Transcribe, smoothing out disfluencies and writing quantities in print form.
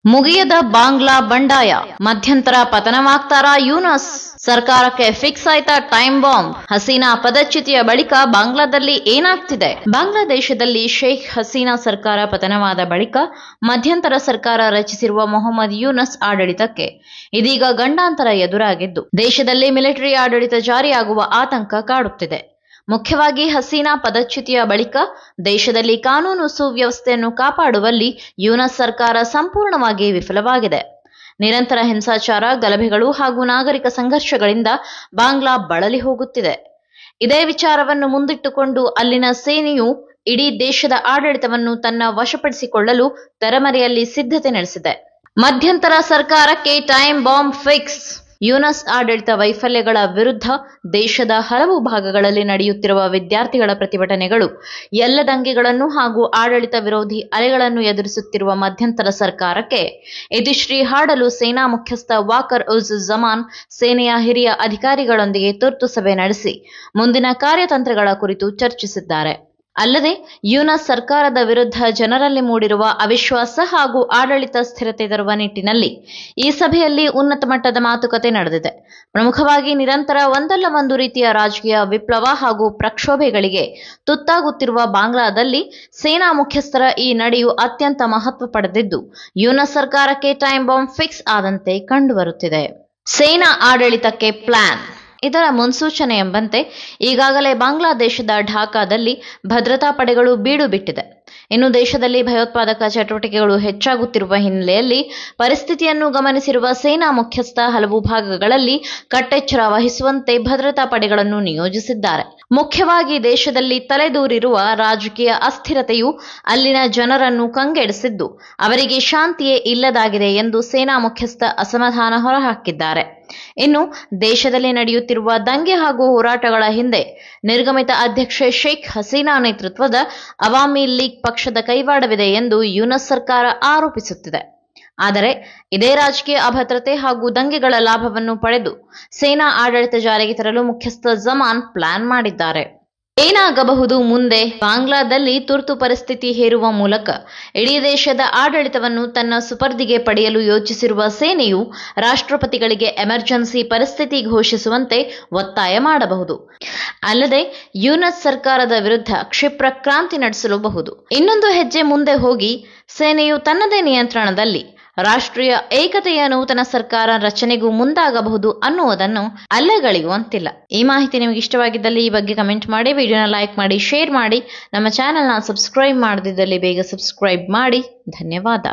ಮುಗಿಯದ ಬಾಂಗ್ಲಾ ಬಂಡಾಯ, ಮಧ್ಯಂತರ ಪತನವಾಗ್ತಾರಾ ಯೂನಸ್? ಸರ್ಕಾರಕ್ಕೆ ಫಿಕ್ಸ್ ಆಯ್ತಾ ಟೈಮ್ ಬಾಂಬ್? ಹಸೀನಾ ಪದಚ್ಯುತಿಯ ಬಳಿಕ ಬಾಂಗ್ಲಾದಲ್ಲಿ ಏನಾಗ್ತಿದೆ? ಬಾಂಗ್ಲಾದೇಶದಲ್ಲಿ ಶೇಖ್ ಹಸೀನಾ ಸರ್ಕಾರ ಪತನವಾದ ಬಳಿಕ ಮಧ್ಯಂತರ ಸರ್ಕಾರ ರಚಿಸಿರುವ ಮೊಹಮ್ಮದ್ ಯೂನಸ್ ಆಡಳಿತಕ್ಕೆ ಇದೀಗ ಗಂಡಾಂತರ ಎದುರಾಗಿದ್ದು, ದೇಶದಲ್ಲಿ ಮಿಲಿಟರಿ ಆಡಳಿತ ಜಾರಿಯಾಗುವ ಆತಂಕ ಕಾಡುತ್ತಿದೆ. ಮುಖ್ಯವಾಗಿ ಹಸೀನಾ ಪದಚ್ಯುತಿಯ ಬಳಿಕ ದೇಶದಲ್ಲಿ ಕಾನೂನು ಸುವ್ಯವಸ್ಥೆಯನ್ನು ಕಾಪಾಡುವಲ್ಲಿ ಯೂನಸ್ ಸರ್ಕಾರ ಸಂಪೂರ್ಣವಾಗಿ ವಿಫಲವಾಗಿದೆ. ನಿರಂತರ ಹಿಂಸಾಚಾರ, ಗಲಭೆಗಳು ಹಾಗೂ ನಾಗರಿಕ ಸಂಘರ್ಷಗಳಿಂದ ಬಾಂಗ್ಲಾ ಬಳಲಿ ಹೋಗುತ್ತಿದೆ. ಇದೇ ವಿಚಾರವನ್ನು ಮುಂದಿಟ್ಟುಕೊಂಡು ಅಲ್ಲಿನ ಸೇನೆಯು ಇಡೀ ದೇಶದ ಆಡಳಿತವನ್ನು ತನ್ನ ವಶಪಡಿಸಿಕೊಳ್ಳಲು ತೆರೆಮರೆಯಲ್ಲಿ ಸಿದ್ಧತೆ ನಡೆಸಿದೆ. ಮಧ್ಯಂತರ ಸರ್ಕಾರಕ್ಕೆ ಟೈಮ್ ಬಾಂಬ್ ಫಿಕ್ಸ್. ಯೂನಸ್ ಆಡಳಿತ ವೈಫಲ್ಯಗಳ ವಿರುದ್ಧ ದೇಶದ ಹಲವು ಭಾಗಗಳಲ್ಲಿ ನಡೆಯುತ್ತಿರುವ ವಿದ್ಯಾರ್ಥಿಗಳ ಪ್ರತಿಭಟನೆಗಳು, ಎಲ್ಲ ದಂಗೆಗಳನ್ನು ಹಾಗೂ ಆಡಳಿತ ವಿರೋಧಿ ಅಲೆಗಳನ್ನು ಎದುರಿಸುತ್ತಿರುವ ಮಧ್ಯಂತರ ಸರ್ಕಾರಕ್ಕೆ ಇತಿಶ್ರೀ ಹಾಡಲು ಸೇನಾ ಮುಖ್ಯಸ್ಥ ವಾಕರ್ ಉಜ್ ಜಮಾನ್ ಸೇನೆಯ ಹಿರಿಯ ಅಧಿಕಾರಿಗಳೊಂದಿಗೆ ತುರ್ತು ಸಭೆ ನಡೆಸಿ ಮುಂದಿನ ಕಾರ್ಯತಂತ್ರಗಳ ಕುರಿತು ಚರ್ಚಿಸಿದ್ದಾರೆ. ಅಲ್ಲದೆ ಯೂನಸ್ ಸರ್ಕಾರದ ವಿರುದ್ಧ ಜನರಲ್ಲಿ ಮೂಡಿರುವ ಅವಿಶ್ವಾಸ ಹಾಗೂ ಆಡಳಿತ ಸ್ಥಿರತೆ ತರುವ ನಿಟ್ಟಿನಲ್ಲಿ ಈ ಸಭೆಯಲ್ಲಿ ಉನ್ನತ ಮಟ್ಟದ ಮಾತುಕತೆ ನಡೆದಿದೆ. ಪ್ರಮುಖವಾಗಿ ನಿರಂತರ ಒಂದಲ್ಲ ಒಂದು ರೀತಿಯ ರಾಜಕೀಯ ವಿಪ್ಲವ ಹಾಗೂ ಪ್ರಕ್ಷೋಭೆಗಳಿಗೆ ತುತ್ತಾಗುತ್ತಿರುವ ಬಾಂಗ್ಲಾದಲ್ಲಿ ಸೇನಾ ಮುಖ್ಯಸ್ಥರ ಈ ನಡೆಯು ಅತ್ಯಂತ ಮಹತ್ವ ಪಡೆದಿದ್ದು, ಯೂನಸ್ ಸರ್ಕಾರಕ್ಕೆ ಟೈಮ್ ಬಾಂಬ್ ಫಿಕ್ಸ್ ಆದಂತೆ ಕಂಡುಬರುತ್ತಿದೆ. ಸೇನಾ ಆಡಳಿತಕ್ಕೆ ಪ್ಲಾನ್. ಇದರ ಮುನ್ಸೂಚನೆ ಎಂಬಂತೆ ಈಗಾಗಲೇ ಬಾಂಗ್ಲಾದೇಶದ ಢಾಕಾದಲ್ಲಿ ಭದ್ರತಾ ಪಡೆಗಳು ಬೀಡು ಬಿಟ್ಟಿದೆ. ಇನ್ನು ದೇಶದಲ್ಲಿ ಭಯೋತ್ಪಾದಕ ಚಟುವಟಿಕೆಗಳು ಹೆಚ್ಚಾಗುತ್ತಿರುವ ಹಿನ್ನೆಲೆಯಲ್ಲಿ ಪರಿಸ್ಥಿತಿಯನ್ನು ಗಮನಿಸಿರುವ ಸೇನಾ ಮುಖ್ಯಸ್ಥ ಹಲವು ಭಾಗಗಳಲ್ಲಿ ಕಟ್ಟೆಚ್ಚರ ವಹಿಸುವಂತೆ ಭದ್ರತಾ ಪಡೆಗಳನ್ನು ನಿಯೋಜಿಸಿದ್ದಾರೆ. ಮುಖ್ಯವಾಗಿ ದೇಶದಲ್ಲಿ ತಲೆದೂರಿರುವ ರಾಜಕೀಯ ಅಸ್ಥಿರತೆಯು ಅಲ್ಲಿನ ಜನರನ್ನು ಕಂಗೆಡಿಸಿದ್ದು, ಅವರಿಗೆ ಶಾಂತಿಯೇ ಇಲ್ಲದಾಗಿದೆ ಎಂದು ಸೇನಾ ಮುಖ್ಯಸ್ಥ ಅಸಮಾಧಾನ ಹೊರಹಾಕಿದ್ದಾರೆ. ಇನ್ನು ದೇಶದಲ್ಲಿ ನಡೆಯುತ್ತಿರುವ ದಂಗೆ ಹಾಗೂ ಹೋರಾಟಗಳ ಹಿಂದೆ ನಿರ್ಗಮಿತ ಅಧ್ಯಕ್ಷೆ ಶೇಖ್ ಹಸೀನಾ ನೇತೃತ್ವದ ಅವಾಮಿ ಲೀಗ್ ಪಕ್ಷದ ಕೈವಾಡವಿದೆ ಎಂದು ಯೂನಸ್ ಸರ್ಕಾರ ಆರೋಪಿಸುತ್ತಿದೆ. ಆದರೆ ಇದೇ ರಾಜಕೀಯ ಅಭದ್ರತೆ ಹಾಗೂ ದಂಗೆಗಳ ಲಾಭವನ್ನು ಪಡೆದು ಸೇನಾ ಆಡಳಿತ ಜಾರಿಗೆ ತರಲು ಮುಖ್ಯಸ್ಥ ಜಮಾನ್ ಪ್ಲಾನ್ ಮಾಡಿದ್ದಾರೆ. ಏನಾಗಬಹುದು ಮುಂದೆ? ಬಾಂಗ್ಲಾದಲ್ಲಿ ತುರ್ತು ಪರಿಸ್ಥಿತಿ ಹೇರುವ ಮೂಲಕ ಇಡೀ ದೇಶದ ಆಡಳಿತವನ್ನು ತನ್ನ ಸುಪರ್ದಿಗೆ ಪಡೆಯಲು ಯೋಚಿಸಿರುವ ಸೇನೆಯು ರಾಷ್ಟ್ರಪತಿಗಳಿಗೆ ಎಮರ್ಜೆನ್ಸಿ ಪರಿಸ್ಥಿತಿ ಘೋಷಿಸುವಂತೆ ಒತ್ತಾಯ ಮಾಡಬಹುದು. ಅಲ್ಲದೆ ಯೂನಸ್ ಸರ್ಕಾರದ ವಿರುದ್ಧ ಕ್ಷಿಪ್ರ ಕ್ರಾಂತಿ ನಡೆಸಲೂಬಹುದು. ಇನ್ನೊಂದು ಹೆಜ್ಜೆ ಮುಂದೆ ಹೋಗಿ ಸೇನೆಯು ತನ್ನದೇ ನಿಯಂತ್ರಣದಲ್ಲಿ ರಾಷ್ಟ್ರೀಯ ಏಕತೆಯ ನೂತನ ಸರ್ಕಾರ ರಚನೆಗೂ ಮುಂದಾಗಬಹುದು ಅನ್ನುವುದನ್ನು ಅಲ್ಲಗಳೆಯುವಂತಿಲ್ಲ. ಈ ಮಾಹಿತಿ ನಿಮಗೆ ಇಷ್ಟವಾಗಿದ್ದಲ್ಲಿ ಈ ಬಗ್ಗೆ ಕಮೆಂಟ್ ಮಾಡಿ, ವಿಡಿಯೋನ ಲೈಕ್ ಮಾಡಿ, ಶೇರ್ ಮಾಡಿ. ನಮ್ಮ ಚಾನೆಲ್ನ ಸಬ್ಸ್ಕ್ರೈಬ್ ಮಾಡದಿದ್ದಲ್ಲಿ ಬೇಗ ಸಬ್ಸ್ಕ್ರೈಬ್ ಮಾಡಿ. ಧನ್ಯವಾದ.